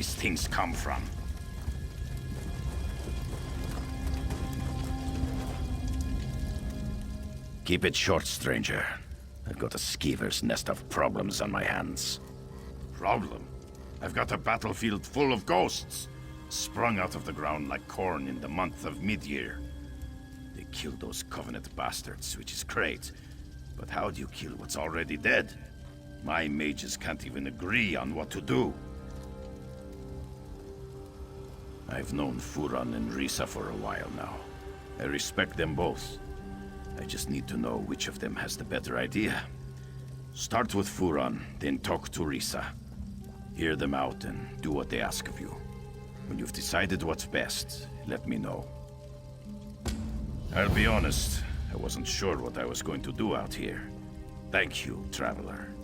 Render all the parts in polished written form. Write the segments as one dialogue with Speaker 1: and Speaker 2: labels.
Speaker 1: these things come from. Keep it short, stranger. I've got a skeever's nest of problems on my hands. Problem? I've got a battlefield full of ghosts, sprung out of the ground like corn in the month of mid-year. They killed those Covenant bastards, which is great. But how do you kill what's already dead? My mages can't even agree on what to do. I've known Furan and Risa for a while now. I respect them both. I just need to know which of them has the better idea. Start with Furan, then talk to Risa. Hear them out and do what they ask of you. When you've decided what's best, let me know. I'll be honest, I wasn't sure what I was going to do out here. Thank you, Traveler.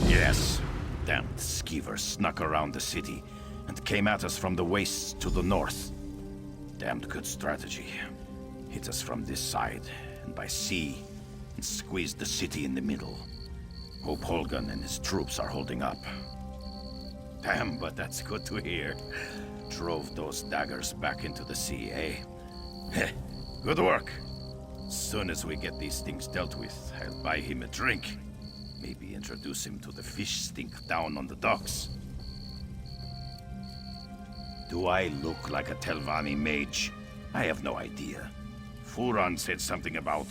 Speaker 1: Yes, damned skeever snuck around the city and came at us from the wastes to the north. Damned good strategy. Hit us from this side and by sea and squeezed the city in the middle. Hope Holgan and his troops are holding up. Damn, but that's good to hear. Drove those daggers back into the sea, eh? Heh, good work. As soon as we get these things dealt with, I'll buy him a drink. Maybe introduce him to the fish stink down on the docks. Do I look like a Telvanni mage? I have no idea. Furan said something about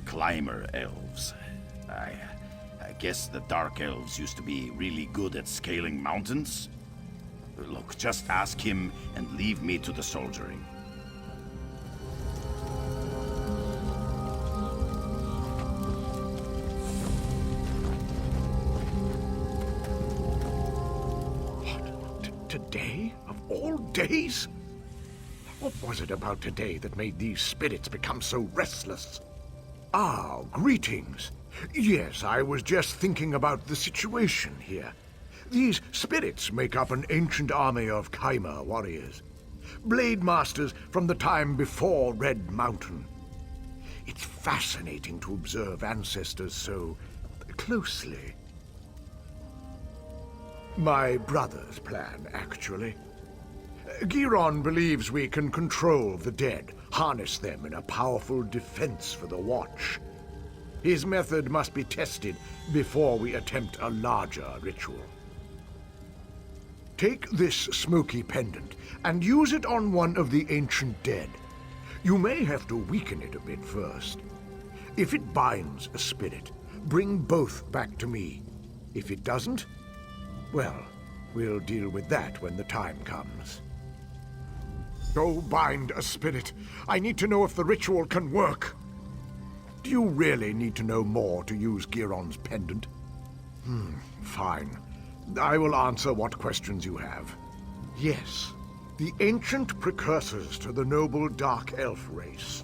Speaker 1: climber elves. I guess the Dark Elves used to be really good at scaling mountains. Look, just ask him and leave me to the soldiering.
Speaker 2: What? Today? Of all days? What was it about today that made these spirits become so restless? Ah, greetings. Yes, I was just thinking about the situation here. These spirits make up an ancient army of Kaima warriors. Blade masters from the time before Red Mountain. It's fascinating to observe ancestors so closely. My brother's plan, actually. Giron believes we can control the dead, harness them in a powerful defense for the Watch. His method must be tested before we attempt a larger ritual. Take this smoky pendant and use it on one of the ancient dead. You may have to weaken it a bit first. If it binds a spirit, bring both back to me. If it doesn't, well, we'll deal with that when the time comes. Go bind a spirit. I need to know if the ritual can work. Do you really need to know more to use Giron's pendant? Fine. I will answer what questions you have. Yes, the ancient precursors to the noble Dark Elf race.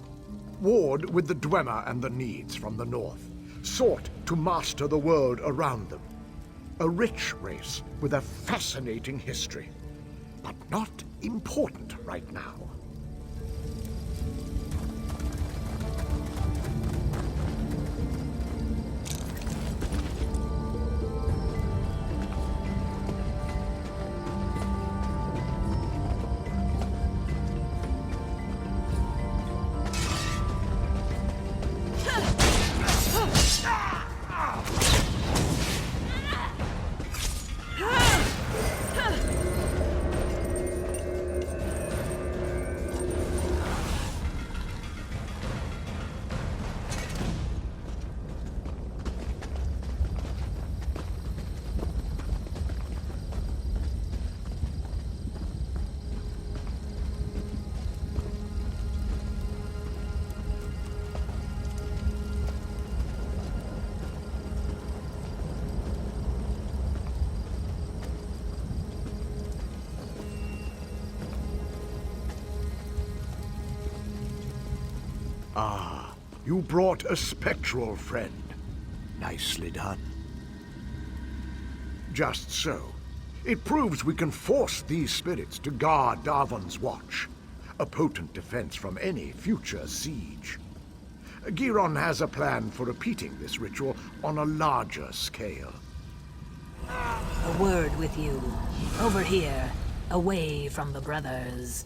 Speaker 2: Warred with the Dwemer and the Needs from the north, sought to master the world around them. A rich race with a fascinating history, but not important right now. Ah, you brought a spectral friend. Nicely done. Just so. It proves we can force these spirits to guard Darvan's watch, a potent defense from any future siege. Giron has a plan for repeating this ritual on a larger scale.
Speaker 3: A word with you. Over here. away from the brothers.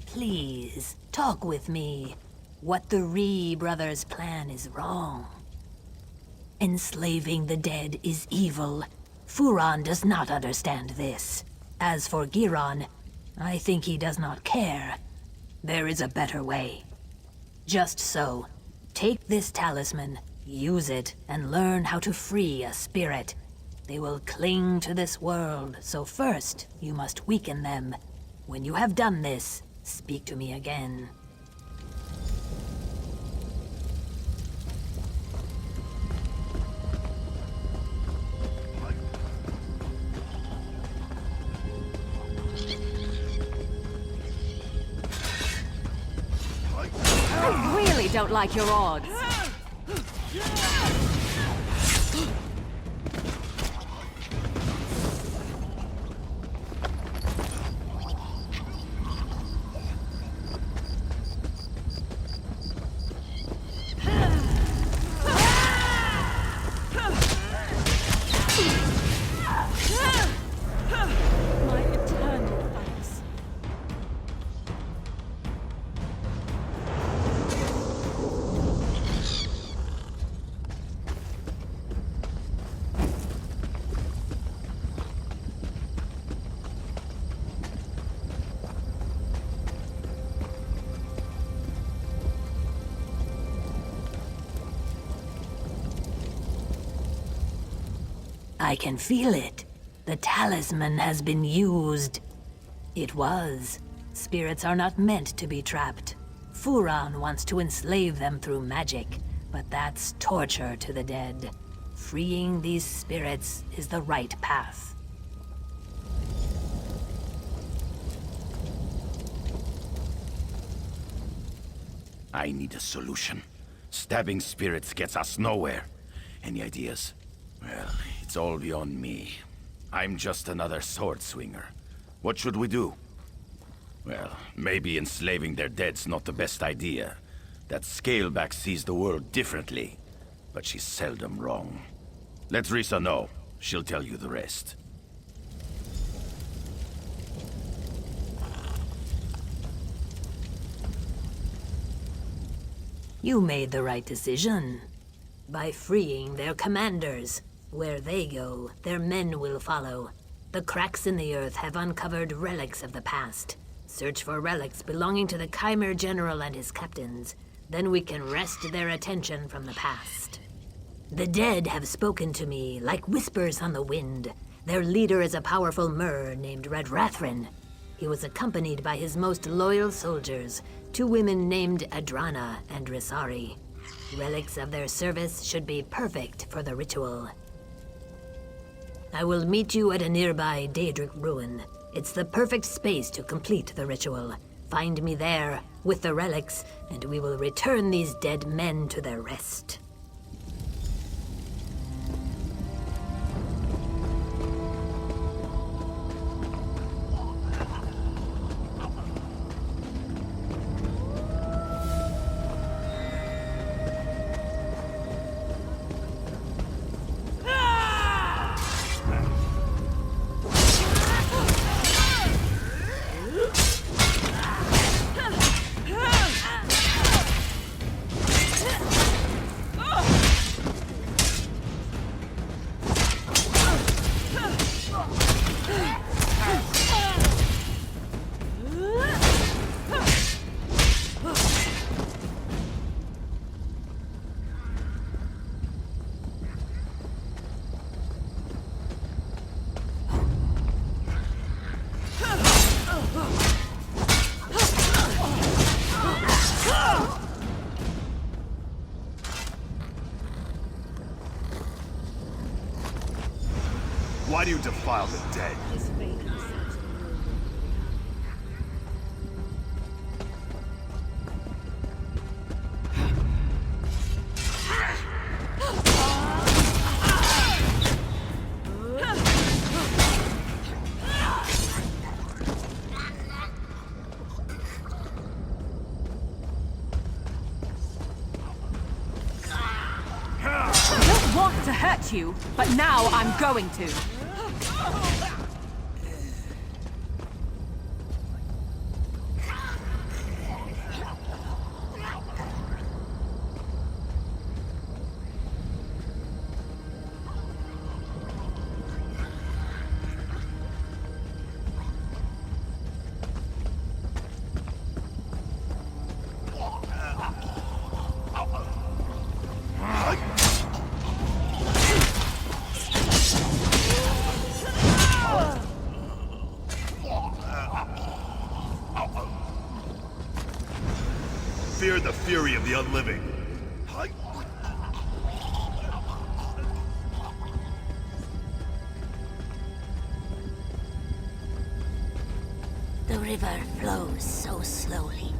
Speaker 3: Please, talk with me. What the Ree brothers' plan is wrong. Enslaving the dead is evil. Furon does not understand this. As for Giron, I think he does not care. There is a better way. Just so, take this talisman, use it, and learn how to free a spirit. They will cling to this world, so first, you must weaken them. When you have done this, speak to me again.
Speaker 4: I really don't like your odds. My eternal thanks.
Speaker 3: I can feel it. The talisman has been used. It was. Spirits are not meant to be trapped. Furon wants to enslave them through magic, but that's torture to the dead. Freeing these spirits is the right path.
Speaker 1: I need a solution. Stabbing spirits gets us nowhere. Any ideas? Well, it's all beyond me. I'm just another sword swinger. What should we do? Well, maybe enslaving their dead's not the best idea. That Scaleback sees the world differently, but she's seldom wrong. Let Risa know. She'll tell you the rest.
Speaker 3: You made the right decision. By freeing their commanders. Where they go, their men will follow. The cracks in the earth have uncovered relics of the past. Search for relics belonging to the Chimera General and his captains. Then we can wrest their attention from the past. The dead have spoken to me like whispers on the wind. Their leader is a powerful Mer named Red Rathrin. He was accompanied by his most loyal soldiers, 2 women named Adrana and Risari. Relics of their service should be perfect for the ritual. I will meet you at a nearby Daedric ruin. It's the perfect space to complete the ritual. Find me there, with the relics, and we will return these dead men to their rest.
Speaker 5: Why do you defile the dead?
Speaker 4: I don't want to hurt let you, but now I'm going to.
Speaker 5: Fear the fury of the unliving.
Speaker 6: The river flows so slowly,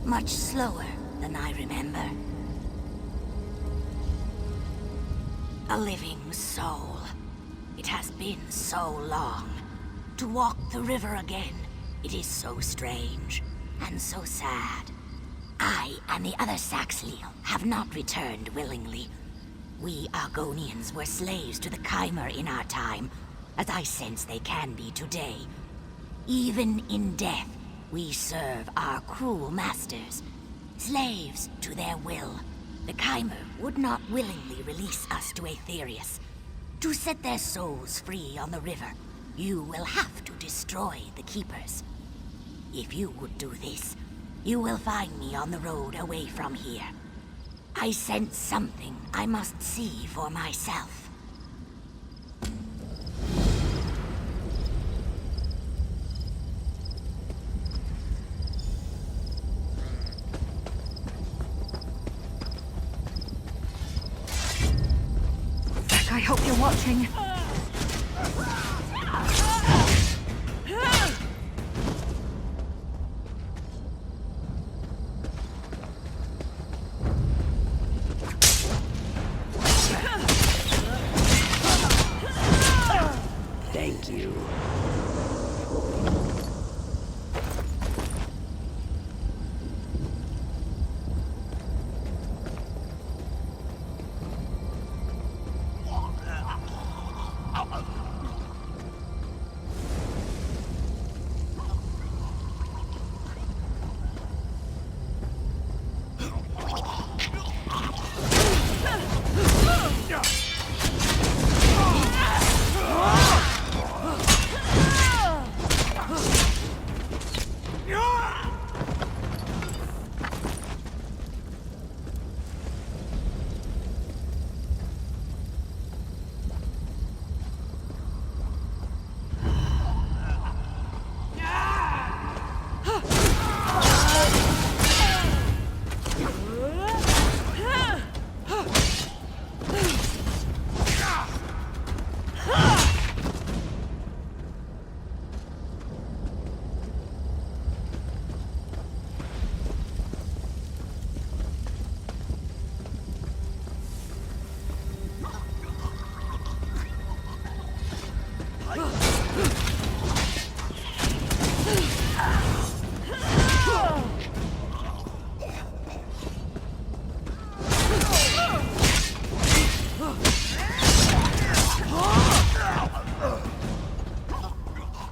Speaker 6: much slower than I remember. A living soul. It has been so long. To walk the river again, it is so strange and so sad. I and the other Saxhleel have not returned willingly. We Argonians were slaves to the Chimer in our time, as I sense they can be today. Even in death, we serve our cruel masters, slaves to their will. The Chimer would not willingly release us to Aetherius. To set their souls free on the river, you will have to destroy the Keepers. If you would do this, you will find me on the road away from here. I sense something I must see for myself.
Speaker 4: I hope you're watching.
Speaker 1: Thank you.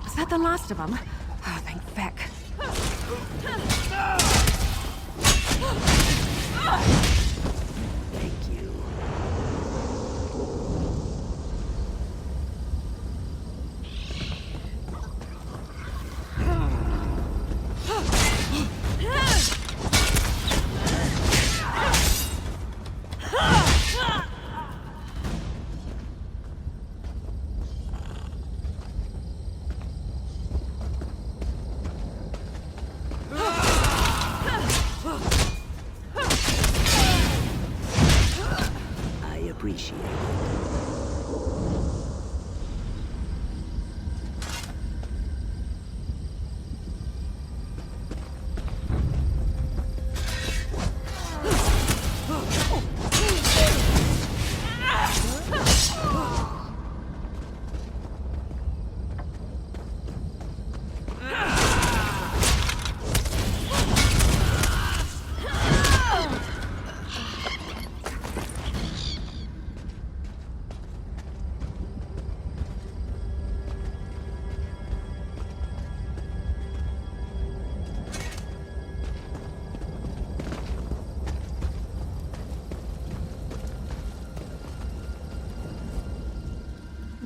Speaker 4: Is that the last of them? Oh, thank feck.
Speaker 1: Thank you.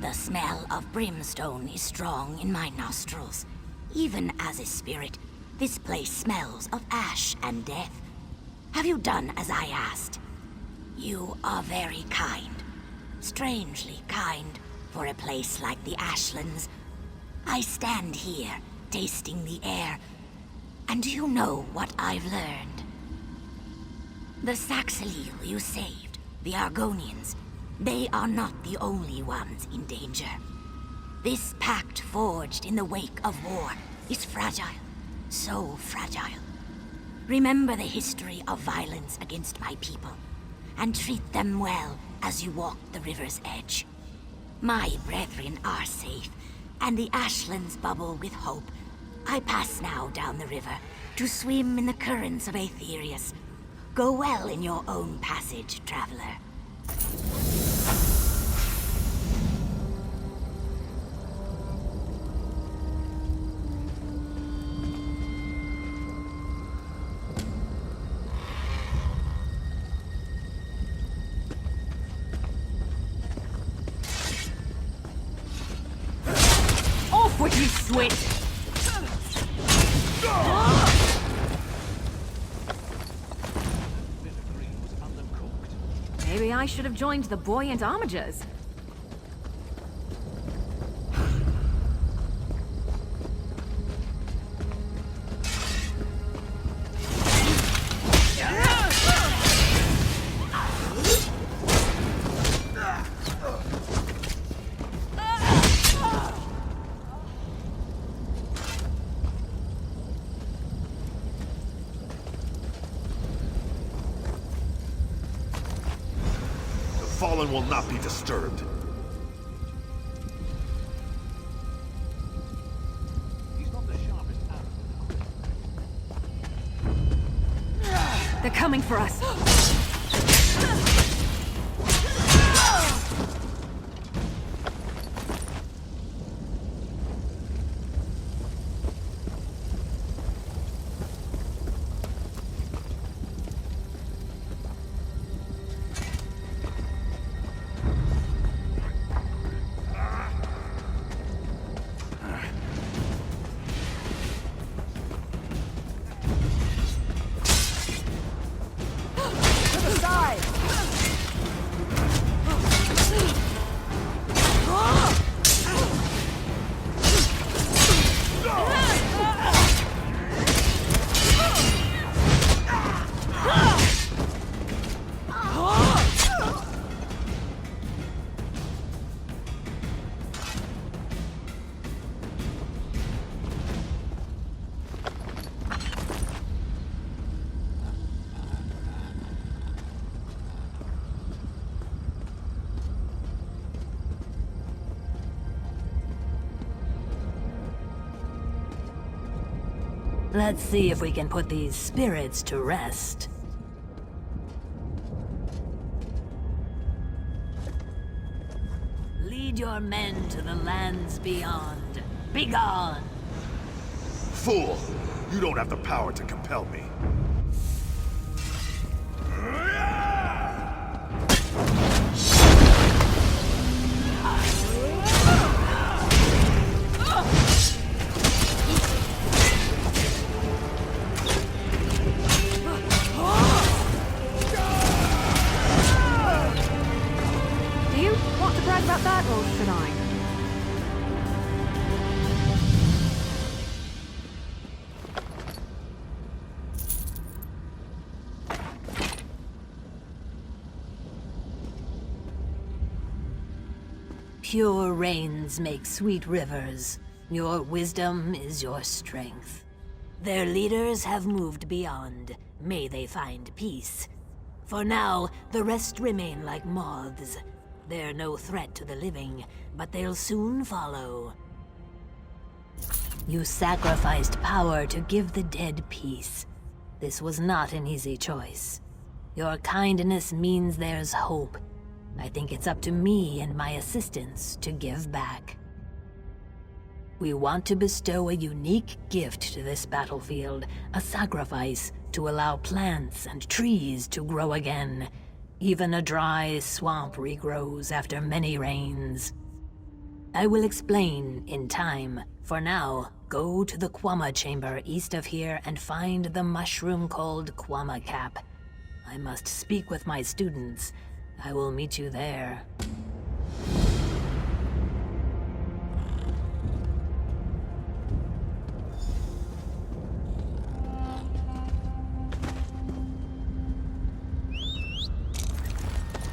Speaker 6: The smell of brimstone is strong in my nostrils. Even as a spirit, this place smells of ash and death. Have you done as I asked? You are very kind. Strangely kind for a place like the Ashlands. I stand here, tasting the air, and do you know what I've learned? The Saxilil you saved, the Argonians, they are not the only ones in danger. This pact forged in the wake of war is fragile, so fragile. Remember the history of violence against my people, and treat them well as you walk the river's edge. My brethren are safe, and the Ashlands bubble with hope. I pass now down the river to swim in the currents of Aetherius. Go well in your own passage, traveler.
Speaker 4: Off with you, Swit! Maybe I should have joined the buoyant armigers.
Speaker 5: Fallen will not be disturbed.
Speaker 4: They're coming for us.
Speaker 3: Let's see if we can put these spirits to rest. Lead your men to the lands beyond. Begone!
Speaker 5: Fool! You don't have the power to compel me.
Speaker 4: Do you want to brag about that, or should I?
Speaker 3: Pure rains make sweet rivers. Your wisdom is your strength. Their leaders have moved beyond. May they find peace. For now, the rest remain like moths. They're no threat to the living, but they'll soon follow. You sacrificed power to give the dead peace. This was not an easy choice. Your kindness means there's hope. I think it's up to me and my assistants to give back. We want to bestow a unique gift to this battlefield, a sacrifice to allow plants and trees to grow again. Even a dry swamp regrows after many rains. I will explain in time. For now, go to the Kwama chamber east of here and find the mushroom called Kwama Cap. I must speak with my students. I will meet you there.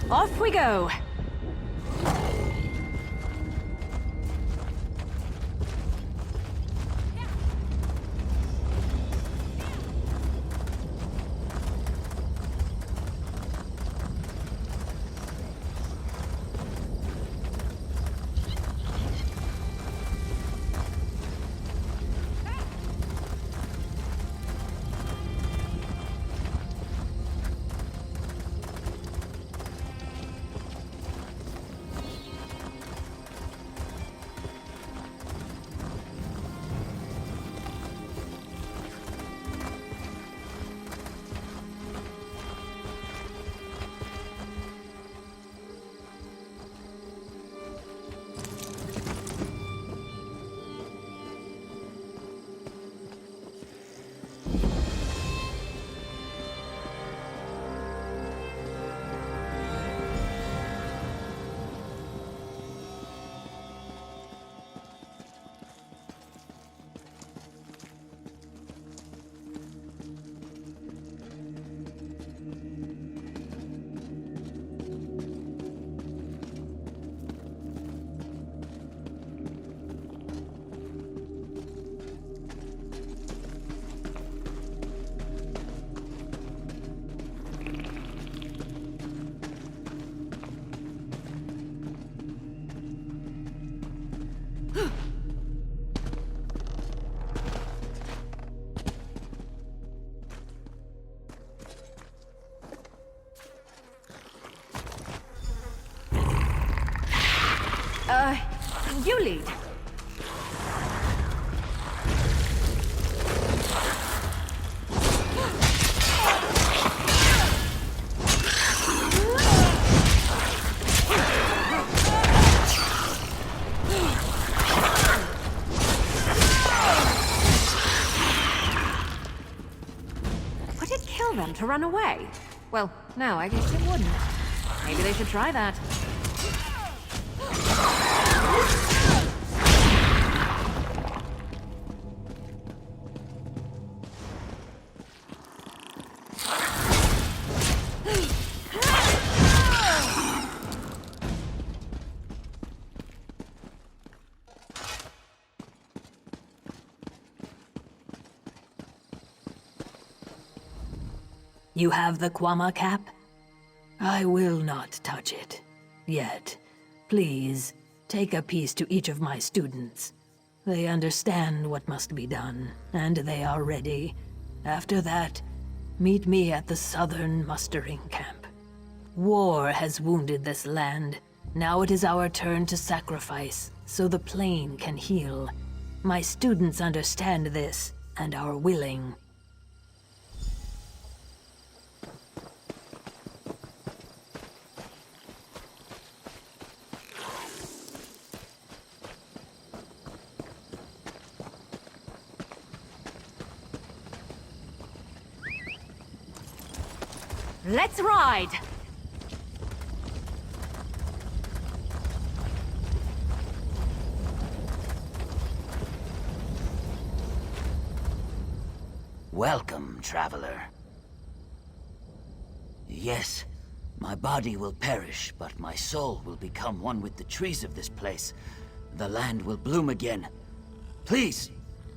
Speaker 4: Off we go! You lead. Would it kill them to run away? Well, no, I guess it wouldn't. Maybe they should try that.
Speaker 3: You have the Kwama Cap? I will not touch it. Yet. Please, take a piece to each of my students. They understand what must be done, and they are ready. After that, meet me at the southern mustering camp. War has wounded this land. Now it is our turn to sacrifice, so the plain can heal. My students understand this, and are willing.
Speaker 4: Let's ride!
Speaker 7: Welcome, traveler. Yes, my body will perish, but my soul will become one with the trees of this place. The land will bloom again. Please,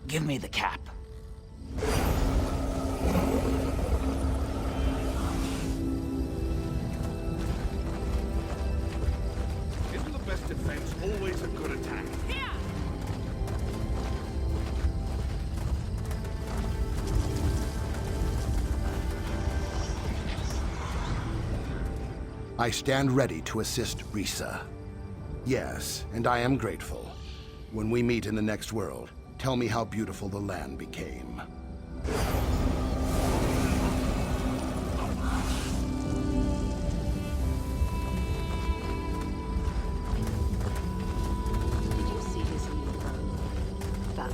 Speaker 7: give me the cap.
Speaker 5: Isn't the best defense always a good attack?
Speaker 2: I stand ready to assist Risa. Yes, and I am grateful. When we meet in the next world, tell me how beautiful the land became.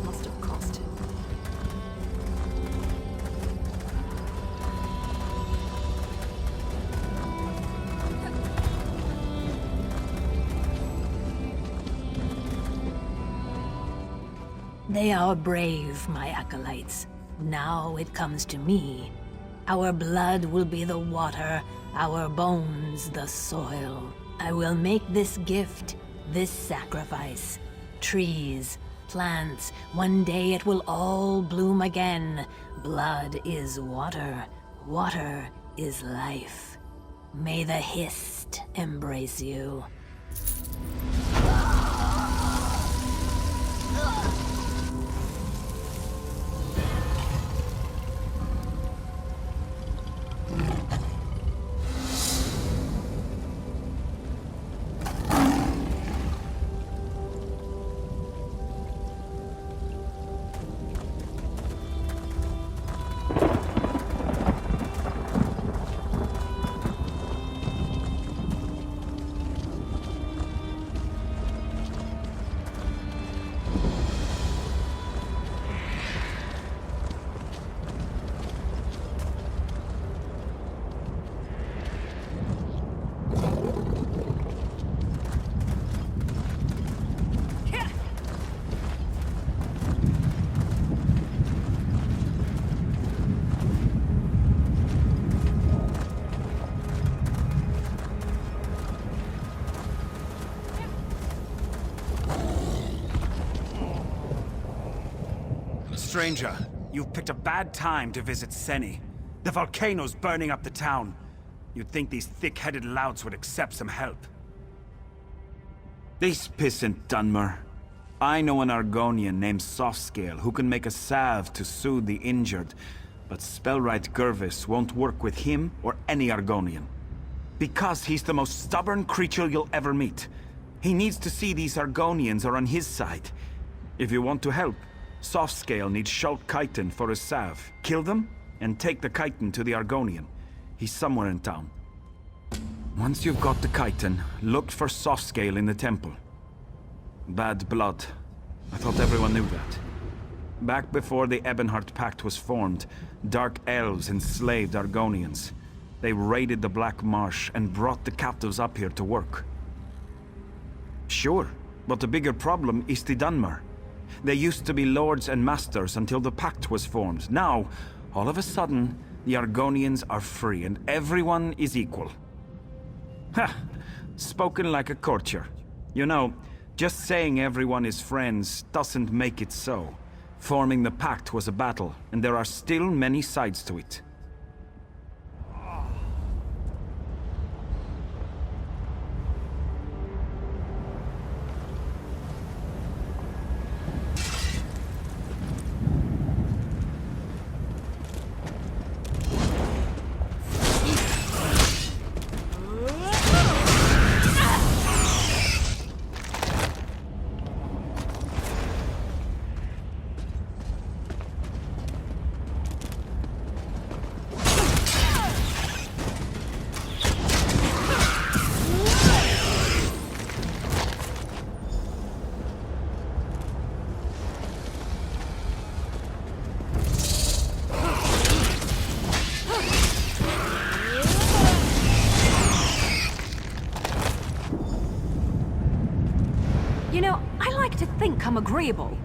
Speaker 4: that must have cost.
Speaker 3: They are brave, my acolytes. Now it comes to me. Our blood will be the water, our bones the soil. I will make this gift, this sacrifice. Trees, plants, one day it will all bloom again. Blood is water, water is life. May the Hist embrace you.
Speaker 8: Stranger, you've picked a bad time to visit Seni. The volcano's burning up the town. You'd think these thick-headed louts would accept some help. This pissant Dunmer. I know an Argonian named Softscale who can make a salve to soothe the injured, but Spellwright Gervis won't work with him or any Argonian. Because he's the most stubborn creature you'll ever meet. He needs to see these Argonians are on his side. If you want to help, Softscale needs Schult Chiton for his salve. Kill them, and take the chitin to the Argonian. He's somewhere in town. Once you've got the chitin, look for Softscale in the temple. Bad blood. I thought everyone knew that. Back before the Ebonheart Pact was formed, dark elves enslaved Argonians. They raided the Black Marsh and brought the captives up here to work. Sure, but the bigger problem is the Dunmer. They used to be lords and masters until the pact was formed. Now, all of a sudden, the Argonians are free and everyone is equal. Ha! Spoken like a courtier. You know, just saying everyone is friends doesn't make it so. Forming the pact was a battle, and there are still many sides to it.
Speaker 4: You know, I like to think I'm agreeable.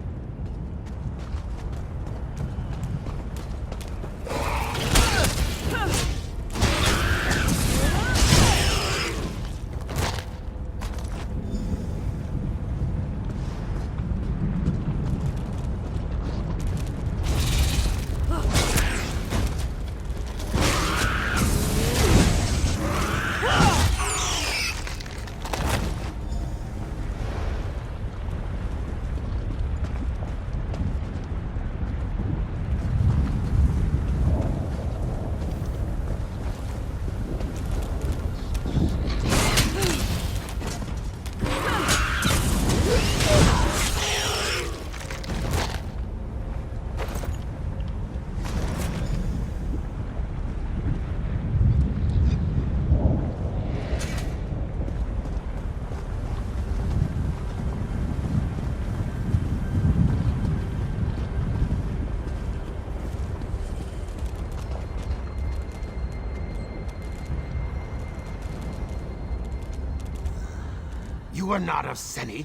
Speaker 9: You are not of Seni.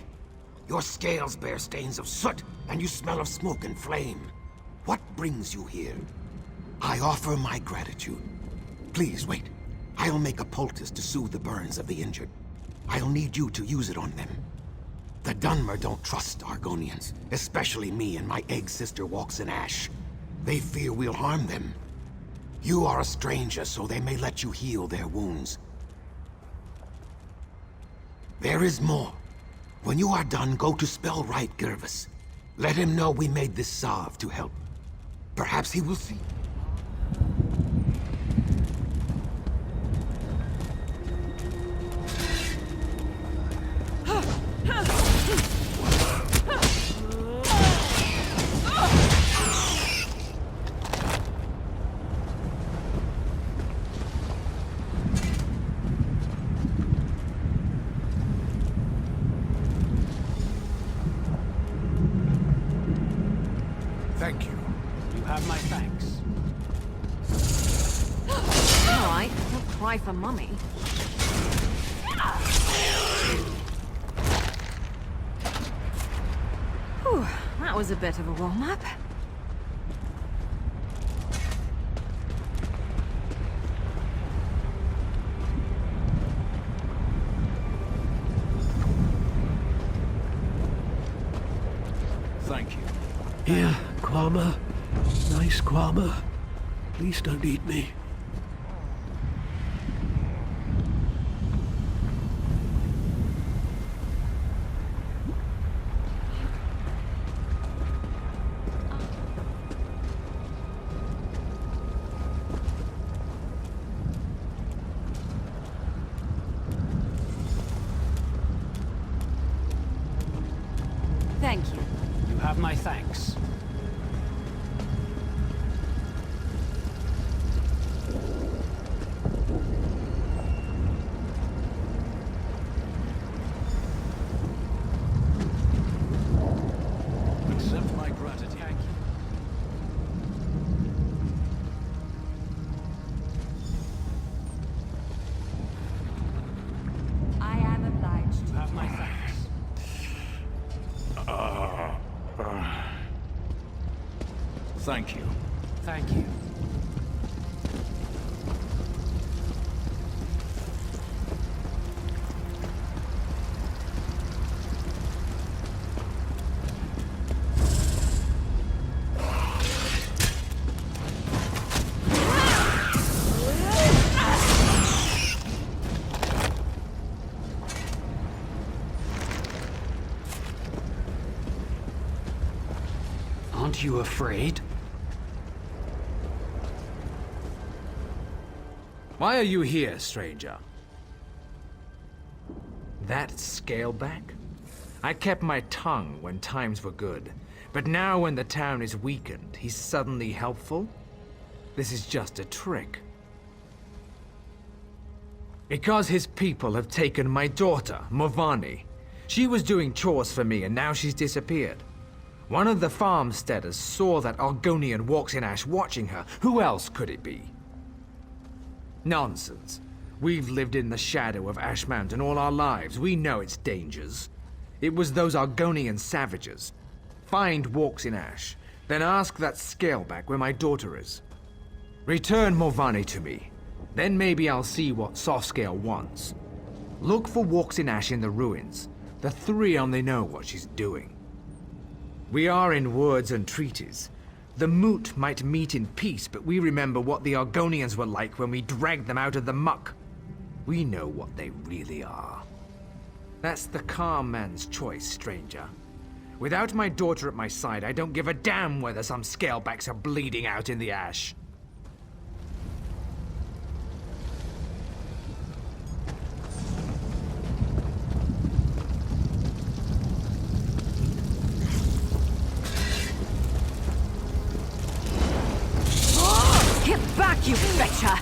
Speaker 9: Your scales bear stains of soot, and you smell of smoke and flame. What brings you here? I offer my gratitude. Please, wait. I'll make a poultice to soothe the burns of the injured. I'll need you to use it on them. The Dunmer don't trust Argonians, especially me and my egg sister walks in ash. They fear we'll harm them. You are a stranger, so they may let you heal their wounds. There is more. When you are done, go to Spellwright Gervis. Let him know we made this salve to help. Perhaps he will see.
Speaker 2: Thank you.
Speaker 10: You have my thanks.
Speaker 4: All right, don't cry for mummy. Whew, that was a bit of a warm-up.
Speaker 10: Thank you.
Speaker 11: Here, Kwama. Nice Kwama. Please don't eat me.
Speaker 4: Thank you.
Speaker 10: You have my thanks. Accept my gratitude. Thank you.
Speaker 4: I am obliged.
Speaker 10: You have my thanks. Thank you. Thank you. Aren't you afraid?
Speaker 12: Why are you here, stranger? That scaleback? I kept my tongue when times were good, but now when the town is weakened, he's suddenly helpful? This is just a trick. Because his people have taken my daughter, Movani. She was doing chores for me and now she's disappeared. One of the farmsteaders saw that Argonian walks in ash watching her. Who else could it be? Nonsense. We've lived in the shadow of Ash Mountain all our lives. We know its dangers. It was those Argonian savages. Find Walks in Ash, then ask that scaleback where my daughter is. Return Movani to me. Then maybe I'll see what Softscale wants. Look for Walks in Ash in the ruins. The three only know what she's doing. We are in words and treaties. The Moot might meet in peace, but we remember what the Argonians were like when we dragged them out of the muck. We know what they really are. That's the calm man's choice, stranger. Without my daughter at my side, I don't give a damn whether some scalebacks are bleeding out in the ash.
Speaker 4: Get back, you betcha!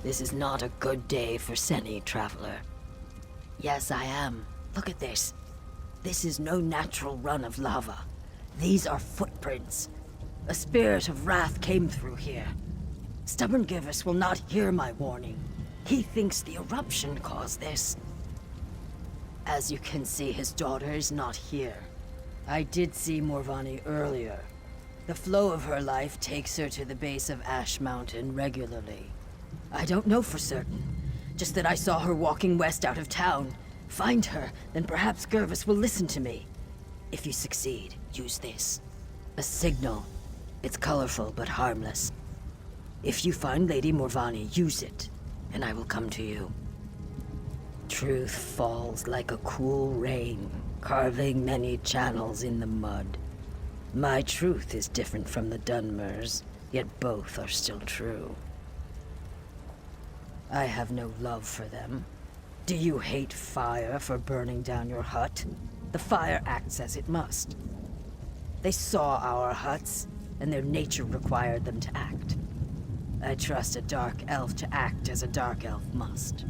Speaker 3: This is not a good day for Seni, traveler.
Speaker 6: Yes, I am. Look at this. This is no natural run of lava. These are footprints. A spirit of wrath came through here. Stubborn Givus will not hear my warning. He thinks the eruption caused this. As you can see, his daughter is not here. I did see Morvani earlier. The flow of her life takes her to the base of Ash Mountain regularly. I don't know for certain, just that I saw her walking west out of town. Find her, then perhaps Gervis will listen to me. If you succeed, use this. A signal. It's colorful but harmless. If you find Lady Morvani, use it, and I will come to you. Truth falls like a cool rain, carving many channels in the mud. My truth is different from the Dunmers, yet both are still true. I have no love for them. Do you hate fire for burning down your hut? The fire acts as it must. They saw our huts, and their nature required them to act. I trust a dark elf to act as a dark elf must.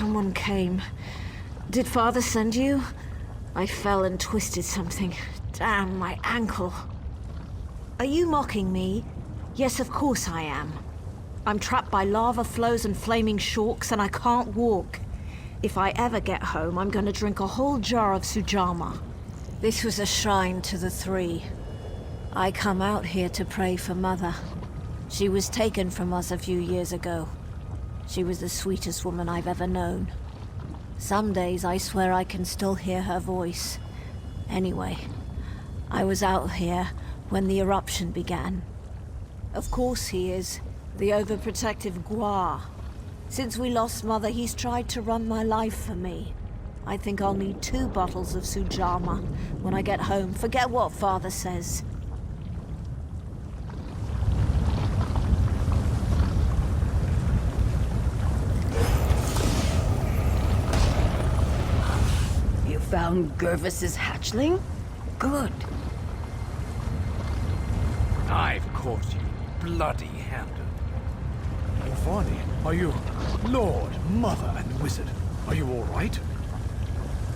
Speaker 4: Someone came. Did Father send you? I fell and twisted something. Damn, my ankle. Are you mocking me? Yes, of course I am. I'm trapped by lava flows and flaming shorks, and I can't walk. If I ever get home, I'm gonna drink a whole jar of Sujama. This was a shrine to the three. I come out here to pray for Mother. She was taken from us a few years ago. She was the sweetest woman I've ever known. Some days I swear I can still hear her voice. Anyway, I was out here when the eruption began. Of course he is. The overprotective Gua. Since we lost Mother, he's tried to run my life for me. I think I'll need 2 bottles of Sujama when I get home. Forget what Father says.
Speaker 6: You found Gervis's hatchling? Good.
Speaker 11: I've caught you, bloody-handed. Giovanni, are you... Lord, Mother, and Wizard, are you all right?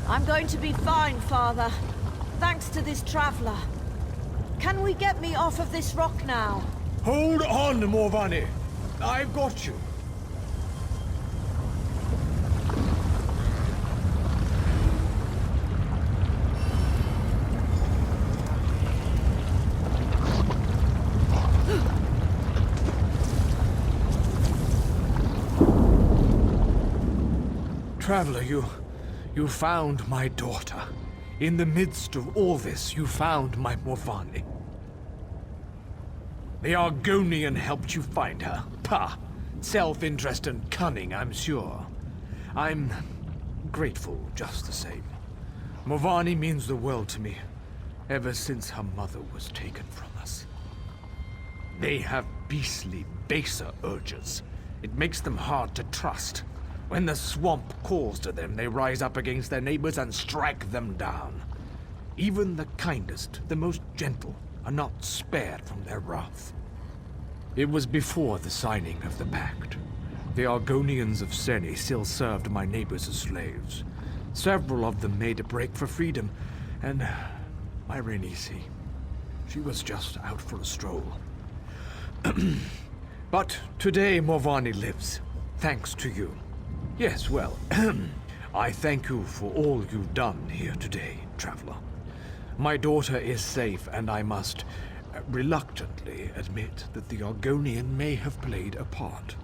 Speaker 4: I'm going to be fine, Father. Thanks to this traveler. Can we get me off of this rock now?
Speaker 11: Hold on, Morvani. I've got you. Traveler, you found my daughter. In the midst of all this, you found my Morvani. The Argonian helped you find her. Pah! Self-interest and cunning, I'm sure. I'm grateful just the same. Morvani means the world to me, ever since her mother was taken from us. They have beastly, baser urges. It makes them hard to trust. When the swamp calls to them, they rise up against their neighbors and strike them down. Even the kindest, the most gentle, are not spared from their wrath. It was before the signing of the pact. The Argonians of Seni still served my neighbors as slaves. Several of them made a break for freedom, and my Renisi, she was just out for a stroll. But today Morvani lives, thanks to you. Yes, well, I thank you for all you've done here today, Traveler. My daughter is safe, and I must reluctantly admit that the Argonian may have played a part.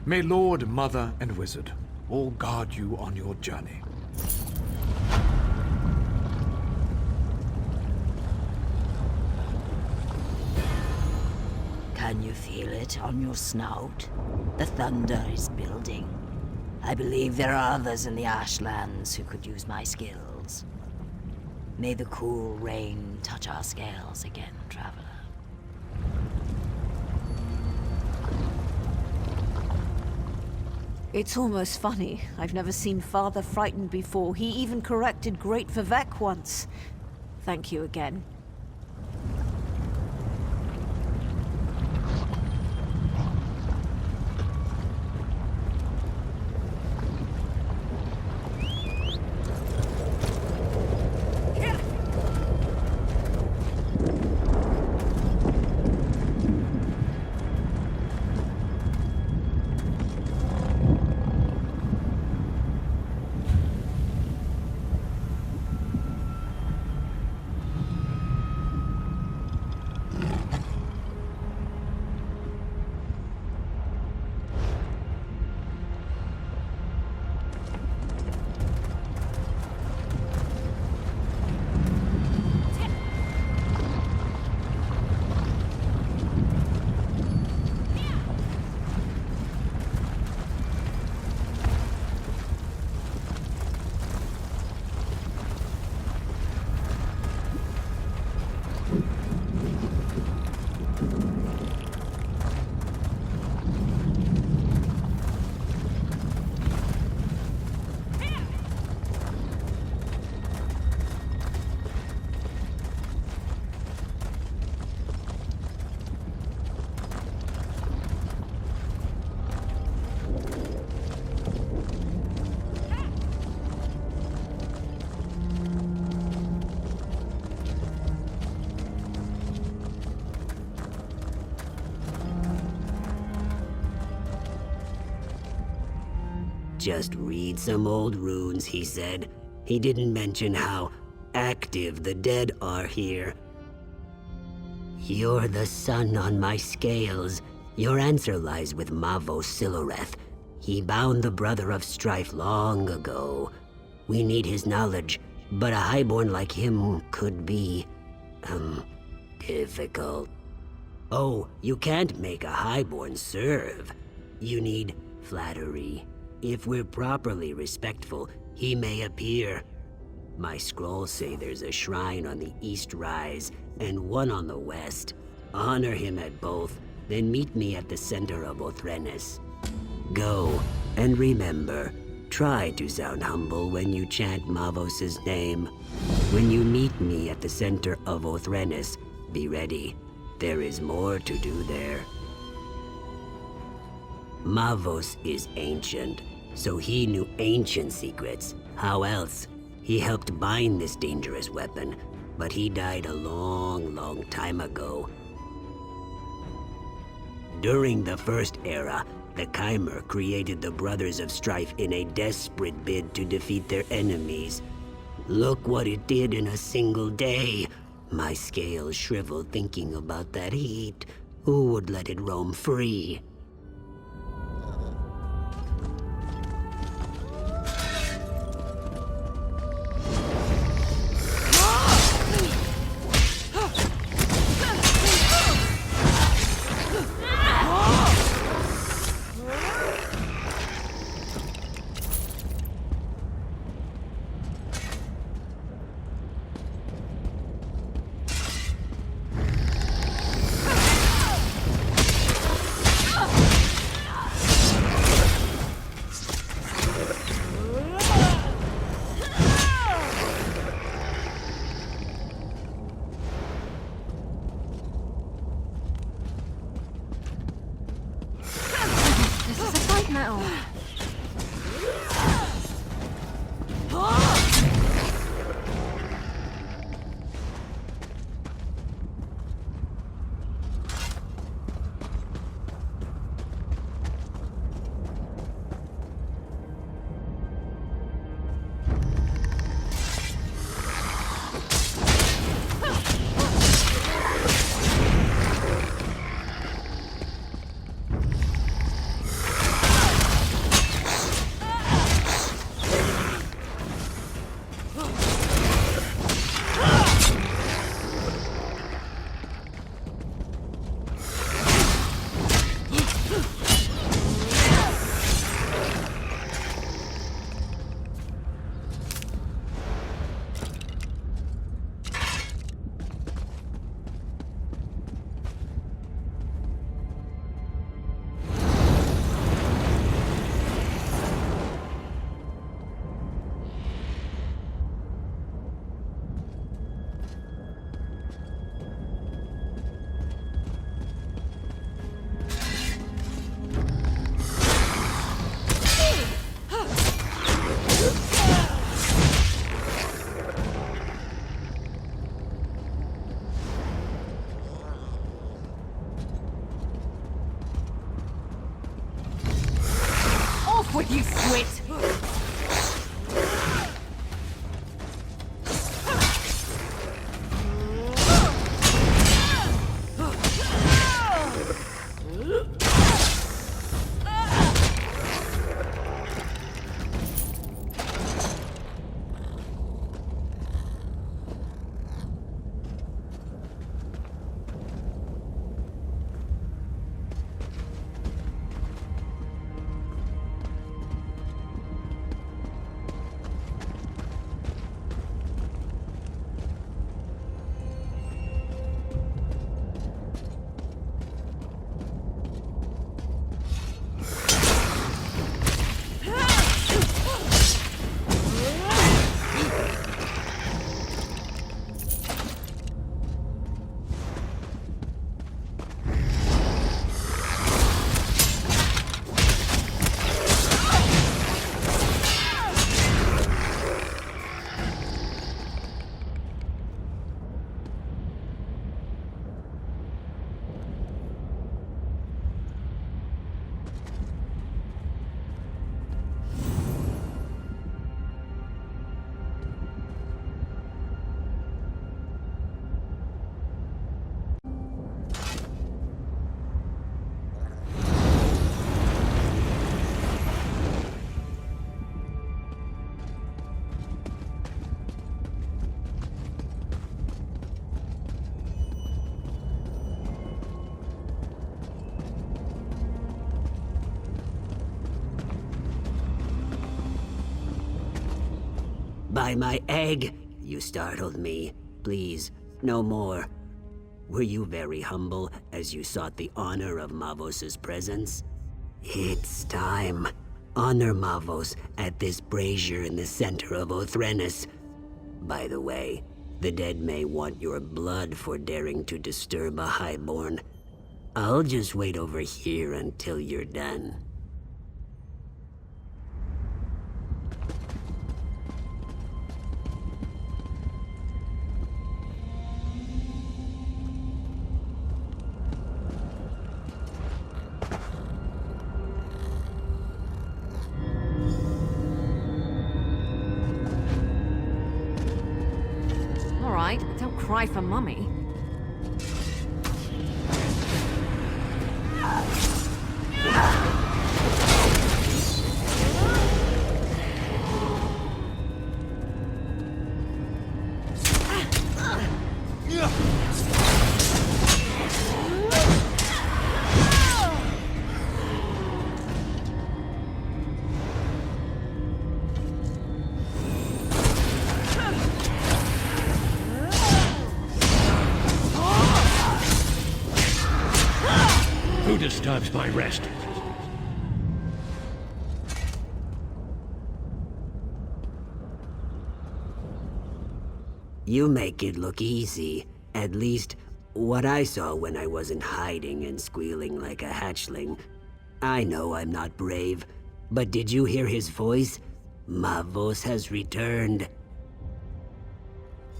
Speaker 11: May Lord, Mother, and Wizard all guard you on your journey.
Speaker 6: Can you feel it on your snout? The thunder is building. I believe there are others in the Ashlands who could use my skills. May the cool rain touch our scales again, traveler.
Speaker 4: It's almost funny. I've never seen Father frightened before. He even corrected Great Vivek once. Thank you again.
Speaker 13: just read some old runes, he said. He didn't mention how active the dead are here. You're the sun on my scales. Your answer lies with Mavo Siloreth. He bound the Brother of Strife long ago. We need his knowledge, but a highborn like him could be, difficult. Oh, you can't make a highborn serve. You need flattery. If we're properly respectful, he may appear. My scrolls say there's a shrine on the East Rise and one on the West. Honor him at both, then meet me at the center of Othrenes. Go, and remember, try to sound humble when you chant Mavos' name. When you meet me at the center of Othrenes, be ready. There is more to do there. Mavos is ancient, so he knew ancient secrets. How else? He helped bind this dangerous weapon, but he died a long time ago. During the First Era, the Chimer created the Brothers of Strife in a desperate bid to defeat their enemies. Look what it did in a single day. My scales shrivel thinking about that heat. Who would let it roam free?
Speaker 14: With you, Swit!
Speaker 13: By my egg, you startled me. Please, no more. Were you very humble as you sought the honor of Mavos's presence? It's time. Honor Mavos at this brazier in the center of Othrenis. By the way, the dead may want your blood for daring to disturb a highborn. I'll just wait over here until you're done.
Speaker 14: All right, don't cry for Mummy.
Speaker 10: Who disturbs my rest?
Speaker 13: You make it look easy. At least, what I saw when I wasn't hiding and squealing like a hatchling. I know I'm not brave, but did you hear his voice? Mavos has returned.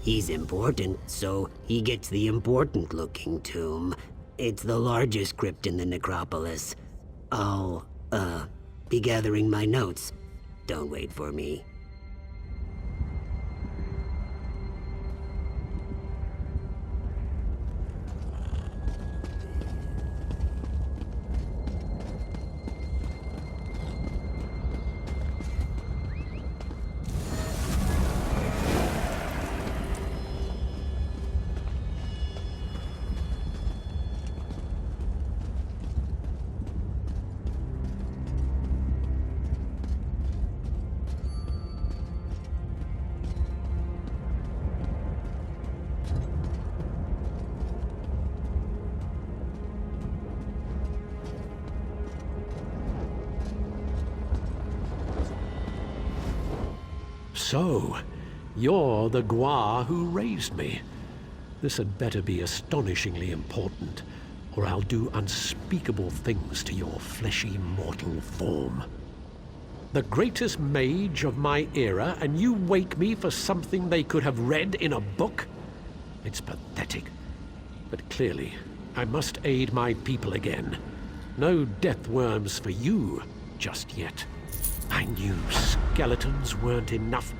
Speaker 13: He's important, so he gets the important-looking tomb. It's the largest crypt in the necropolis. I'll, be gathering my notes. Don't wait for me.
Speaker 10: So, you're the Gua who raised me. This had better be astonishingly important, or I'll do unspeakable things to your fleshy mortal form. The greatest mage of my era, and you wake me for something they could have read in a book? It's pathetic. But clearly, I must aid my people again. No death worms for you just yet. I knew skeletons weren't enough.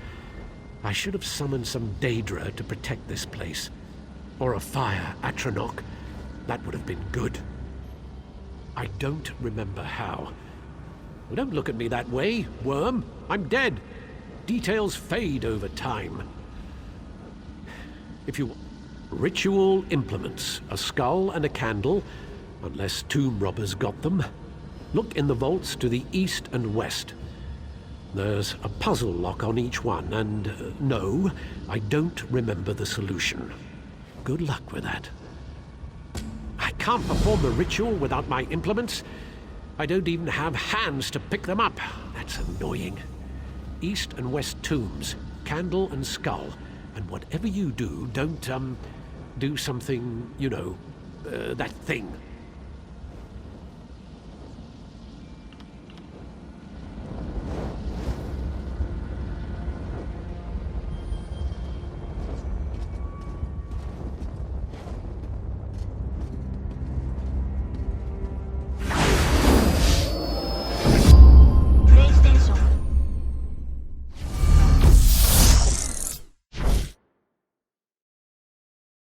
Speaker 10: I should have summoned some Daedra to protect this place. Or a fire Atronach. That would have been good. I don't remember how. Don't look at me that way, worm. I'm dead. Details fade over time. If you... Ritual implements. A skull and a candle, unless tomb robbers got them. Look in the vaults to the east and west. There's a puzzle lock on each one, and no, I don't remember the solution. Good luck with that. I can't perform the ritual without my implements. I don't even have hands to pick them up. That's annoying. East and west tombs, candle and skull. And whatever you do, don't, do something, you know, that thing.